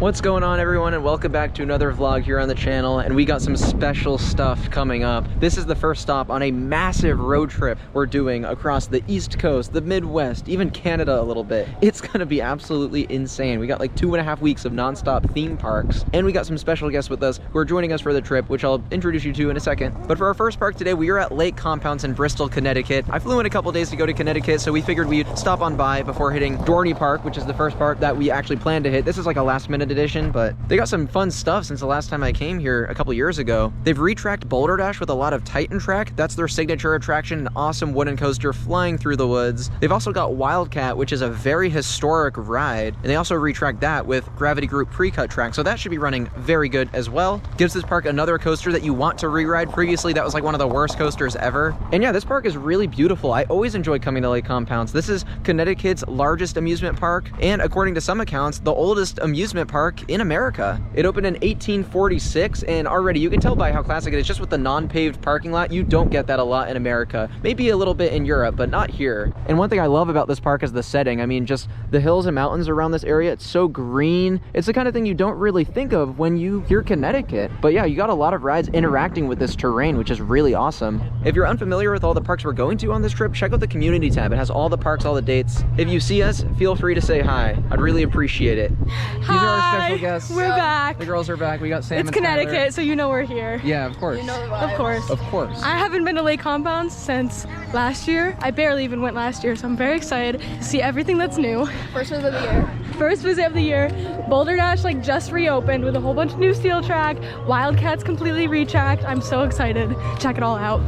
What's going on, everyone, and welcome back to another vlog here on the channel. And we got some special stuff coming up. This is the first stop on a massive road trip we're doing across the East Coast, the Midwest, even Canada a little bit. It's gonna be absolutely insane. We got like 2.5 weeks of non-stop theme parks, and we got some special guests with us who are joining us for the trip, which I'll introduce you to in a second. But for our first park today, we are at Lake Compounce in Bristol, Connecticut. I flew in a couple days to go to Connecticut, so we figured we'd stop on by before hitting Dorney Park, which is the first park that we actually planned to hit. This is like a last-minute edition, but they got some fun stuff since the last time I came here a couple years ago. They've retracked Boulder Dash with a lot of Titan track. That's their signature attraction, an awesome wooden coaster flying through the woods. They've also got Wildcat, which is a very historic ride, and they also retracked that with Gravity Group pre-cut track, so that should be running very good as well. Gives this park another coaster that you want to re-ride. Previously, that was like one of the worst coasters ever. And yeah, this park is really beautiful. I always enjoy coming to Lake Compounce. This is Connecticut's largest amusement park, and according to some accounts, the oldest amusement park in America. It opened in 1846, and already you can tell by how classic it is just with the non-paved parking lot. You don't get that a lot in America. Maybe a little bit in Europe, but not here. And one thing I love about this park is the setting. I mean, just the hills and mountains around this area. It's so green. It's the kind of thing you don't really think of when you hear Connecticut. But yeah, you got a lot of rides interacting with this terrain, which is really awesome. If you're unfamiliar with all the parks we're going to on this trip, check out the community tab. It has all the parks, all the dates. If you see us, feel free to say hi. I'd really appreciate it. Hi. These are our special guests. We're back. The girls are back. We got Sam It's and Connecticut, Tyler. so you know we're here. Yeah, of course. You know the vibes. Of course. Of course. I haven't been to Lake Compounce since last year. I barely even went last year, so I'm very excited to see everything that's new. First visit of the year. First visit of the year. Boulder Dash like just reopened with a whole bunch of new steel track. Wildcat's completely retracked. I'm so excited. Check it all out.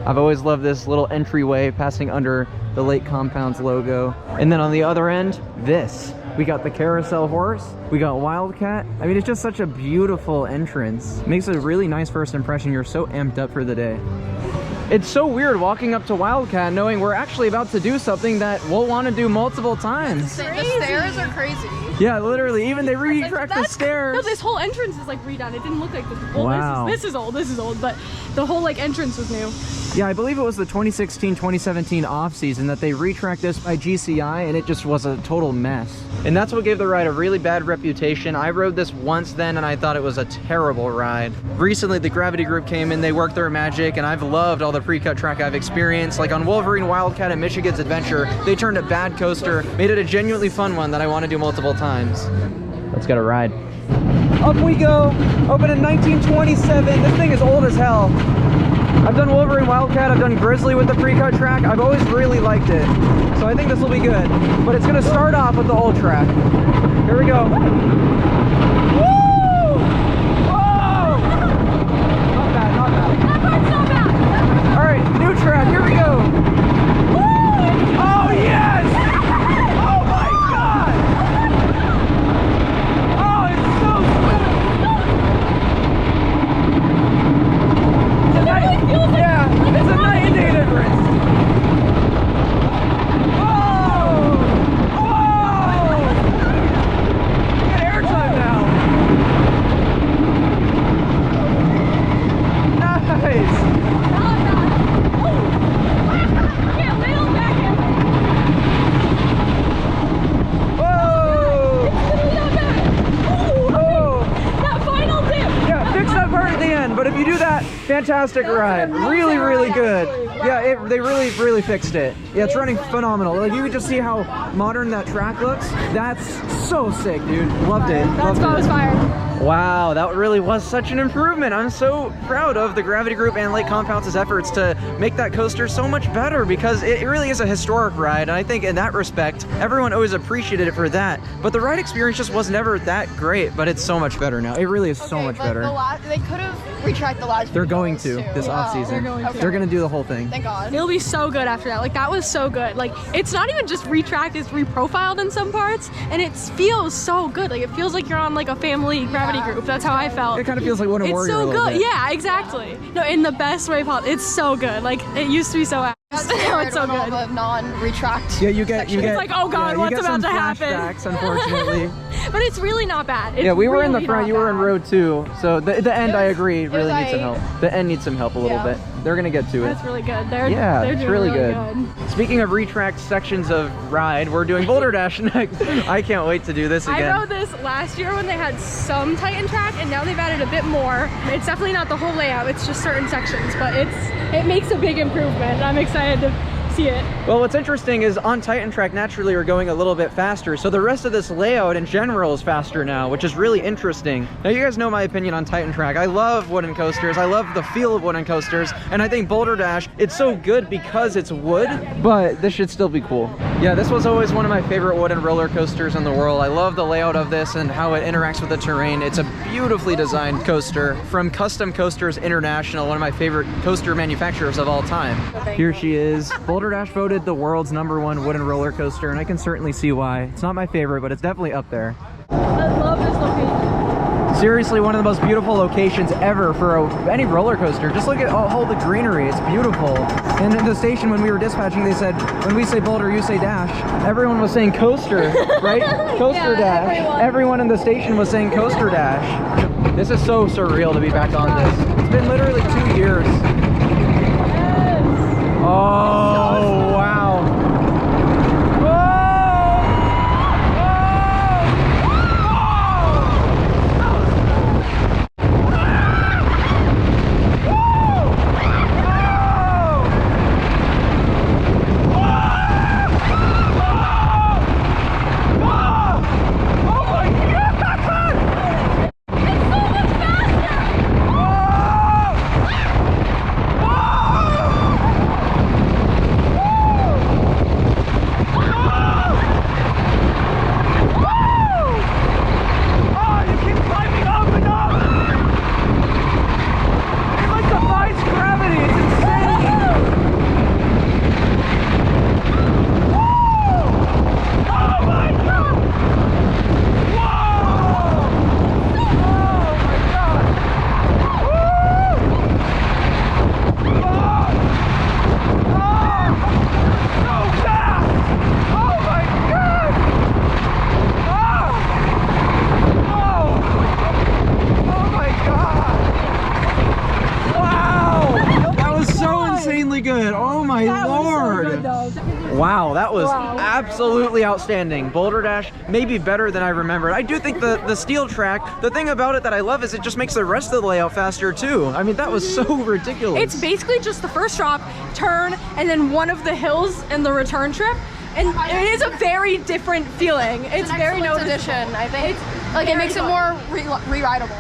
I've always loved this little entryway passing under the Lake Compounce logo. And then on the other end, this. We got the carousel horse, we got Wildcat. I mean, it's just such a beautiful entrance. Makes a really nice first impression. You're so amped up for the day. It's so weird walking up to Wildcat knowing we're actually about to do something that we'll want to do multiple times. The stairs are crazy. Yeah, literally, even they retracked the stairs. No, this whole entrance is like redone. It didn't look like this. Well, Wow. this is old, but the whole like entrance was new. Yeah, I believe it was the 2016-2017 off-season that they retracked this by GCI, and it just was a total mess. And that's what gave the ride a really bad reputation. I rode this once then, and I thought it was a terrible ride. Recently, the Gravity Group came in, they worked their magic, and I've loved all the pre-cut track I've experienced. Like on Wolverine, Wildcat, and Michigan's Adventure, they turned a bad coaster, made it a genuinely fun one that I want to do multiple times. Let's get a ride. Up we go. Opened in 1927. This thing is old as hell. I've done Wolverine, Wildcat, I've done Grizzly with the pre-cut track. I've always really liked it. So I think this will be good. But it's gonna start off with the old track. Here we go. Woo! Whoa! Not bad, not bad. That part's not bad. All right, new track, here we go. Woo! Oh, yes! Oh my God! Oh, it's so smooth! Yeah, it's a night and day difference. Whoa! Whoa! Get airtime now. Nice. Yeah, little back in. Whoa! It's not bad. Whoa! That final dip. Yeah, fix that part at the end, but if you do that, fantastic ride. Really, really good. Yeah, they really fixed it. Yeah, it's running phenomenal. Like, you can just see how modern that track looks. That's so sick, dude. Loved it. That spot was fire. Wow, that really was such an improvement. I'm so proud of the Gravity Group and Lake Compounce's efforts to make that coaster so much better, because it really is a historic ride, and I think in that respect, everyone always appreciated it for that. But the ride experience just was never that great, but it's so much better now. It really is so much better. They could have retracted the last. They're going to this off-season. They're going to do the whole thing. Thank God. It'll be so good after that. Like, that was so good. Like, it's not even just retracked, it's reprofiled in some parts, and it feels so good. Like, it feels like you're on like a family Gravity Group. That's how I felt. It kind of feels like One It's Warrior so a little good. bit. Yeah, exactly. No, in the best way possible. It's so good. Like, it used to be so ass. Now it's so All good. the non-retract. Yeah, you get. It's like, oh God, you what's get about some to happen? flashbacks, unfortunately. But it's really not bad. It's Yeah, we were in the really front, not you were in bad. row 2. So the end, I agree, really needs some like- help. The end needs some help a little Yeah. bit. They're gonna get to it. That's really good. Yeah, they're it's doing really good. Speaking of retract sections of ride, we're doing Boulder Dash next. I can't wait to do this again. I rode this last year when they had some Titan track, and now they've added a bit more. It's definitely not the whole layout, it's just certain sections, but it makes a big improvement. I'm excited to see it. Well, what's interesting is on Titan track, naturally we're going a little bit faster, so the rest of this layout in general is faster now, which is really interesting. Now, you guys know my opinion on Titan track. I love wooden coasters. I love the feel of wooden coasters, and I think Boulder Dash, it's so good because it's wood, but this should still be cool. Yeah, this was always one of my favorite wooden roller coasters in the world. I love the layout of this and how it interacts with the terrain. It's a beautifully designed coaster from Custom Coasters International, one of my favorite coaster manufacturers of all time. Here she is. Boulder Dash voted the world's #1 wooden roller coaster, and I can certainly see why. It's not my favorite, but it's definitely up there. I love this location. Seriously, one of the most beautiful locations ever for any roller coaster. Just look at all the greenery. It's beautiful. And in the station, when we were dispatching, they said, when we say Boulder, you say Dash. Everyone was saying coaster, right? Coaster Dash. Everyone in the station was saying Coaster Dash. This is so surreal to be back on this. It's been literally 2 years. Oh, wow. Good. Oh my lord. So good, wow, that was absolutely outstanding. Boulder Dash may be better than I remembered. I do think the steel track, the thing about it that I love is it just makes the rest of the layout faster too. I mean, that was so ridiculous. It's basically just the first drop, turn, and then one of the hills in the return trip. And it is a very different feeling. It's very noticeable. Addition, I think. Like it makes it more re-rideable.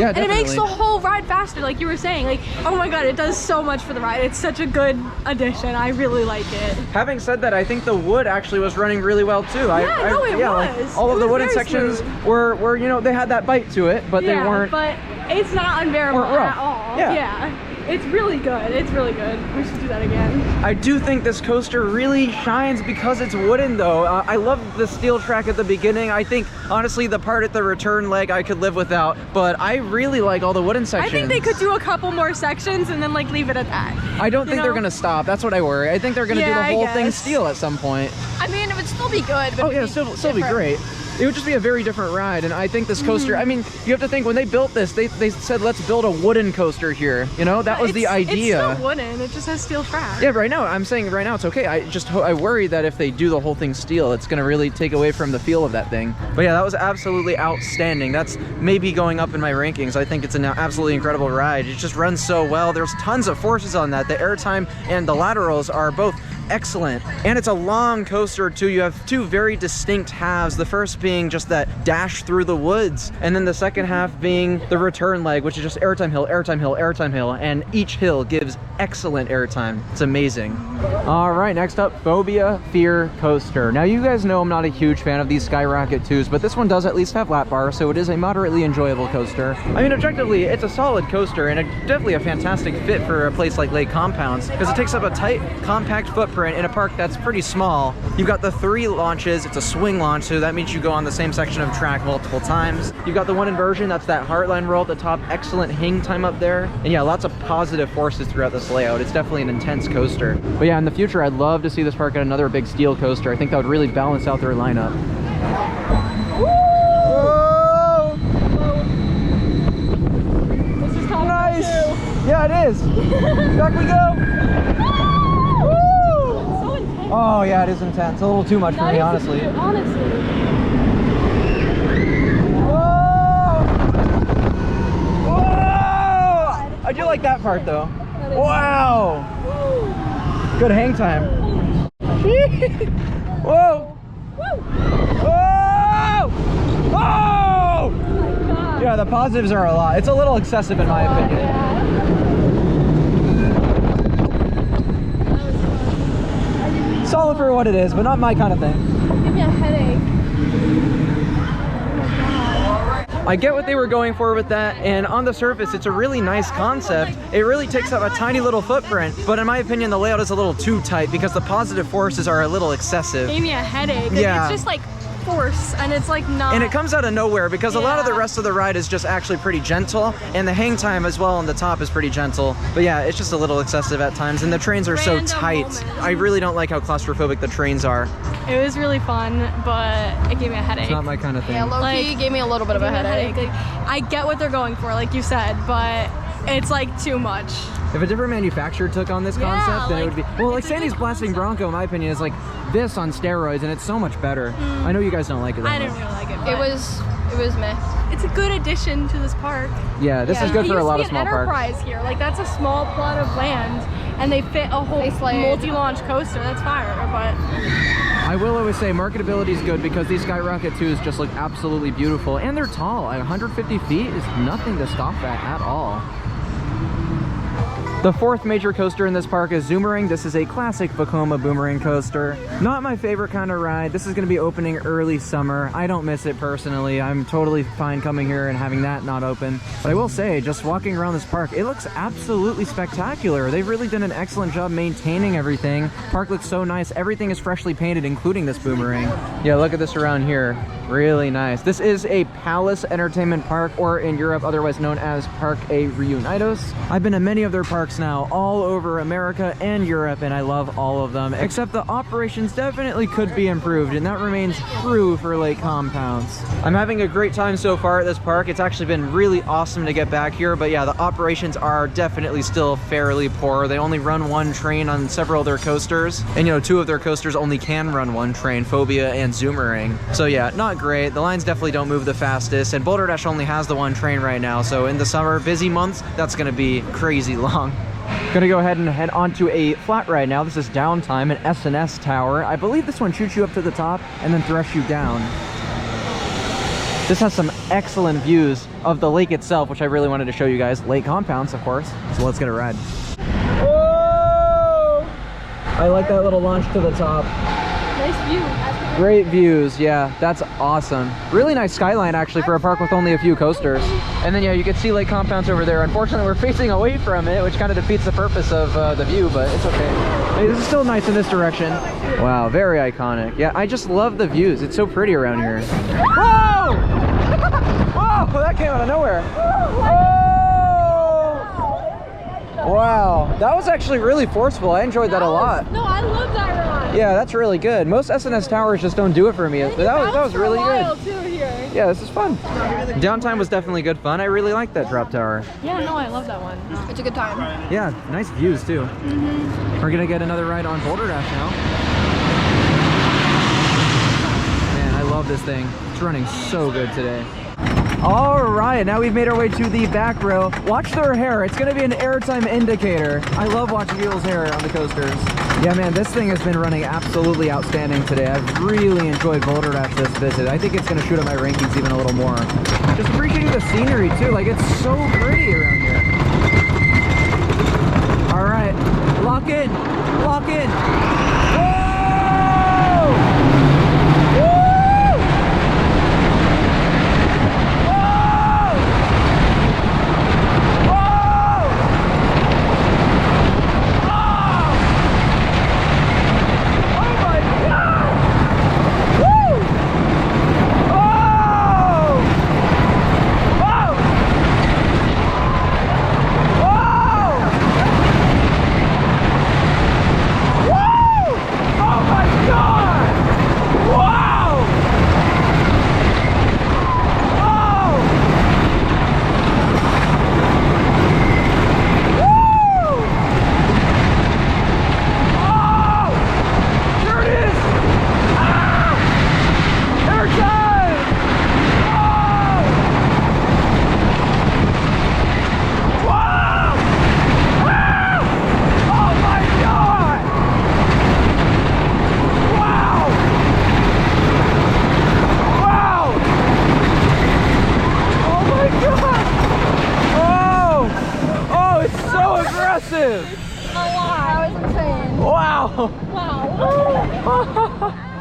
Yeah, and it makes the whole ride faster, like you were saying. Like, oh my god, it does so much for the ride. It's such a good addition. I really like it. Having said that, I think the wood actually was running really well too. Yeah, no, it was. Like, all of the wooden sections were, you know, they had that bite to it, but they weren't. But it's not unbearable at all. Yeah. It's really good. It's really good. We should do that again. I do think this coaster really shines because it's wooden though. I love the steel track at the beginning. I think honestly the part at the return leg I could live without, but I really like all the wooden sections. I think they could do a couple more sections and then like leave it at that. I don't think they're gonna stop. That's what I worry. I think they're gonna do the whole thing steel at some point. I mean, it would still be good, but still be great. It would just be a very different ride, and I think this coaster, I mean, you have to think, when they built this, they said, let's build a wooden coaster here, you know? That was the idea. It's still wooden, it just has steel track. Yeah, right now, I'm saying right now it's okay. I worry that if they do the whole thing steel, it's gonna really take away from the feel of that thing. But yeah, that was absolutely outstanding. That's maybe going up in my rankings. I think it's an absolutely incredible ride. It just runs so well. There's tons of forces on that. The airtime and the laterals are both excellent, and it's a long coaster too. You have two very distinct halves, the first being just that dash through the woods, and then the second half being the return leg, which is just airtime hill, airtime hill, airtime hill, and each hill gives excellent airtime. It's amazing. All right, next up, Phobia Fear Coaster. Now you guys know I'm not a huge fan of these Skyrocket 2s, but this one does at least have lap bars, so it is a moderately enjoyable coaster. I mean, objectively, it's a solid coaster and definitely a fantastic fit for a place like Lake Compounce, because it takes up a tight, compact footprint in a park that's pretty small. You've got the 3 launches. It's a swing launch, so that means you go on the same section of track multiple times. You've got the one inversion, that's that Heartline roll at the top, excellent hang time up there. And yeah, lots of positive forces throughout this layout. It's definitely an intense coaster. But yeah, in the future, I'd love to see this park get another big steel coaster. I think that would really balance out their lineup. This is nice. Yeah, it is. Back we go. Woo! So intense. Oh yeah, it is intense. A little too much for me, honestly. Honestly. Whoa! Whoa! I do like that part though. Wow! Good hang time. Whoa! Whoa! Whoa! Yeah, the positives are a lot. It's a little excessive in my opinion. Solid for what it is, but not my kind of thing. Give me a headache. I get what they were going for with that, and on the surface it's a really nice concept. It really takes up a tiny little footprint, but in my opinion the layout is a little too tight because the positive forces are a little excessive. Gave me a headache. Yeah. It's just like force, and it's like not. And it comes out of nowhere because a lot of the Yeah. rest of the ride is just actually pretty gentle, and the hang time as well on the top is pretty gentle. But yeah, it's just a little excessive at times, and the trains are so Random tight. moments. I really don't like how claustrophobic the trains are. It was really fun, but it gave me a headache. It's not my kind of thing. Yeah, low-key Like- gave me a little bit of a headache. Like, I get what they're going for, like you said, but it's like too much. If a different manufacturer took on this Yeah, concept, then it would like, be... Well, like it's a good Sandy's Blasting concept. Bronco, in my opinion, is like this on steroids, and it's so much better. I know you guys don't like it that I much. didn't really like it. It but was meh. It's a good addition to this park. Yeah, this is good for a lot of small It used to be an parks. enterprise here. Like that's a small plot of land, and they fit a whole They slide. multi-launch coaster. That's fire, but I will always say marketability is good because these Skyrocket 2s just look absolutely beautiful, and they're tall. Like 150 feet is nothing to stop that at all. The fourth major coaster in this park is Zoomerang. This is a classic Vekoma boomerang coaster. Not my favorite kind of ride. This is going to be opening early summer. I don't miss it personally. I'm totally fine coming here and having that not open. But I will say, just walking around this park, it looks absolutely spectacular. They've really done an excellent job maintaining everything. Park looks so nice. Everything is freshly painted, including this boomerang. Yeah, look at this around here. Really nice. This is a Palace Entertainment Park, or in Europe, otherwise known as Parque Reunidos. I've been to many of their parks now, all over America and Europe, and I love all of them, except the operations definitely could be improved, and that remains true for Lake Compounce. I'm having a great time so far at this park. It's actually been really awesome to get back here, but yeah, the operations are definitely still fairly poor. They only run one train on several of their coasters, and you know, two of their coasters only can run one train, Phobia and Zoomerang. So yeah, not great. The lines definitely don't move the fastest, and Boulder Dash only has the one train right now, so in the summer, busy months, that's gonna be crazy long. Gonna go ahead and head onto a flat ride now. This is Downtime, an S&S tower. I believe this one shoots you up to the top and then thrusts you down. This has some excellent views of the lake itself, which I really wanted to show you guys. Lake Compounce, of course. So let's get a ride. Whoa! I like that little launch to the top. nice view. Great views, yeah, that's awesome. Really nice skyline actually for a park with only a few coasters. And then yeah, you can see Lake Compounce over there. Unfortunately, we're facing away from it, which kind of defeats the purpose of the view, but it's okay. Hey, this is still nice in this direction. Wow, very iconic. Yeah, I just love the views. It's so pretty around here. Whoa! Whoa, that came out of nowhere. Whoa! Wow, that was actually really forceful. I enjoyed that a lot. No, I love that ride. Yeah, that's really good. Most S&S towers just don't do it for me. But that was really good. Too here. Yeah, this is fun. Downtime was definitely good fun. I really like that drop tower. Yeah, no, I love that one. It's a good time. Yeah, nice views too. We're gonna get another ride on Boulder Dash now. Man, I love this thing. It's running so good today. All right, now we've made our way to the back row. Watch their hair. It's gonna be an airtime indicator. I love watching people's hair on the coasters. Yeah, man, this thing has been running absolutely outstanding today. I've really enjoyed Boulder Dash this visit. I think it's gonna shoot up my rankings even a little more. Just appreciating the scenery too. Like, it's so pretty around here. All right, lock in, lock in.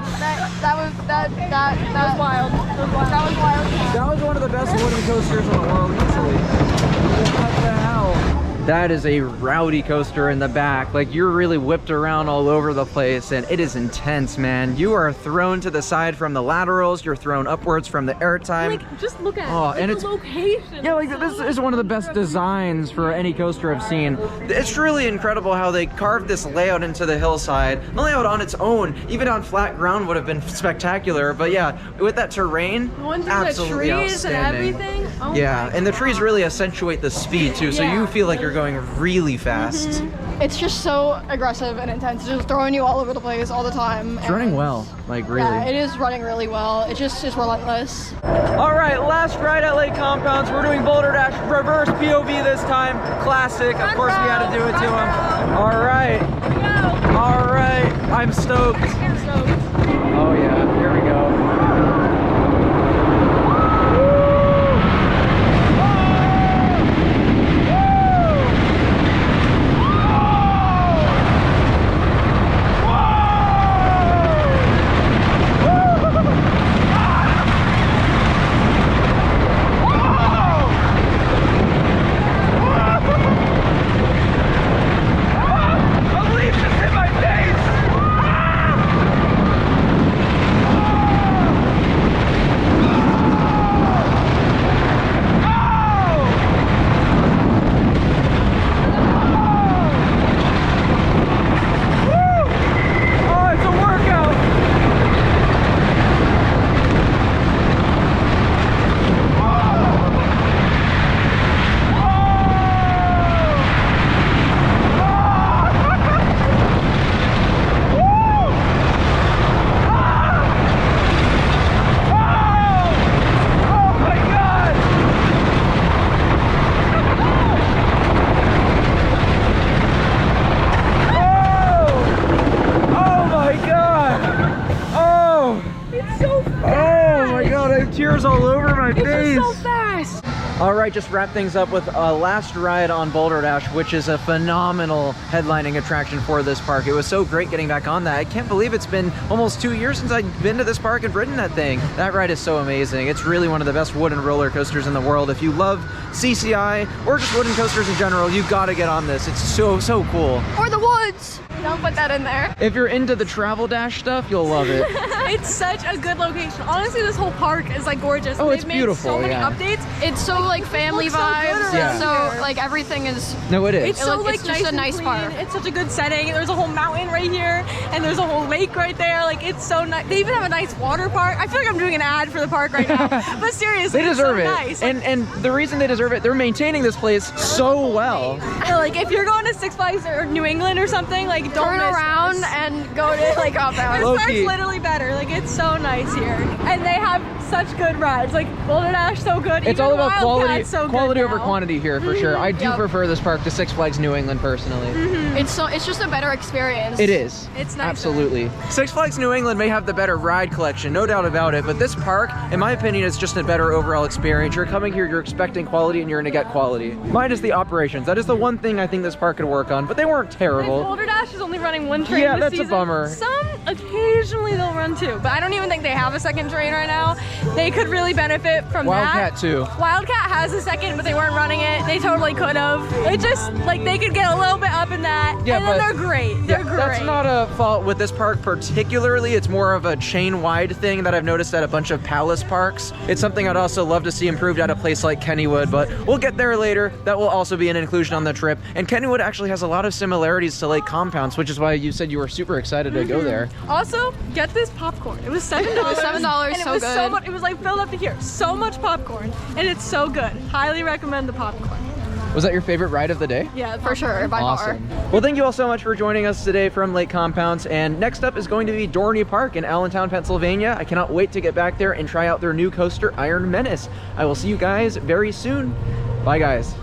That was wild. That was wild. That was one of the best wooden coasters in the world, easily. What the hell? That is a rowdy coaster in the back. Like, you're really whipped around all over the place, and it is intense, man. You are thrown to the side from the laterals. You're thrown upwards from the airtime. Like, just look at Oh, it. and The it's location. Yeah, like this is one of the best designs for any coaster I've seen. It's truly incredible how they carved this layout into the hillside. The layout on its own, even on flat ground, would have been spectacular. But yeah, with that terrain, One thing, absolutely the trees and outstanding. everything. Oh Yeah, my and the trees God. really accentuate the speed too, so Yeah. you feel like you're going really fast. It's just so aggressive and intense. It's just throwing you all over the place all the time. It's running and- well, like really. Yeah, it is running really well. It just is relentless. All right, last ride at Lake Compounce. We're doing Boulder Dash reverse POV this time. Classic. Of course, we had to do it to him. All right. All right. I'm stoked. Oh yeah. Here we go. Tears all over my face. So fast. All right, just wrap things up with a last ride on Boulder Dash, which is a phenomenal headlining attraction for this park. It was so great getting back on that. I can't believe it's been almost 2 years since I've been to this park and ridden that thing. That ride is so amazing. It's really one of the best wooden roller coasters in the world. If you love CCI or just wooden coasters in general, you gotta get on this. It's so cool. Or the woods. Don't put that in there. If you're into the travel dash stuff, you'll love it. It's such a good location. Honestly, this whole park is like gorgeous. Oh, They've it's made beautiful, so many yeah. updates. It's so like family looks so good vibes. around So here. like everything is. No, it is. It's so like it's just a and nice clean. park. It's such a good setting. There's a whole mountain right here, and there's a whole lake right there. Like, it's so nice. They even have a nice water park. I feel like I'm doing an ad for the park right now, but seriously, They it's deserve so it. nice. Like, And the reason they deserve it, they're maintaining this place so well. like, if you're going to Six Flags or New England or something, like, don't Turn miss around this. and go to like Compounce. This park's Low-key. literally better. Like, it's so nice here, and they have such good rides. Like, Boulder Dash, so good. It's Even all about Wildcat's so quality good over now. quantity here for sure. I do Yep. prefer this park to Six Flags New England personally. It's just a better experience. It is. It's nicer. Absolutely. Six Flags New England may have the better ride collection, no doubt about it, but this park, in my opinion, is just a better overall experience. You're coming here, you're expecting quality, and you're gonna get quality. Mine is the operations. That is the one thing I think this park could work on, but they weren't Like, terrible. Boulder Dash is only running one train Yeah, this that's a season. bummer. Some occasionally they'll run two, but I don't even think they have a second train right now. They could really benefit from Wildcat that. too. Wildcat has a second, but they weren't running it. They totally could have. It just, like, they could get a little bit up in that, Yeah, and then but- they're great. They're Yeah, great. that's not a fault with this park particularly. It's more of a chain-wide thing that I've noticed at a bunch of palace parks. It's something I'd also love to see improved at a place like Kennywood, but we'll get there later. That will also be an inclusion on the trip. And Kennywood actually has a lot of similarities to Lake Compounce, which is why you said you were super excited to go there. Also, get this popcorn. It was $7. It was $7, and it so was good. so much. It was like filled up to here. So much popcorn, and it's so good. Highly recommend the popcorn. Was that your favorite ride of the day? Yeah, For sure, by far. Well, thank you all so much for joining us today from Lake Compounce. And next up is going to be Dorney Park in Allentown, Pennsylvania. I cannot wait to get back there and try out their new coaster, Iron Menace. I will see you guys very soon. Bye, guys.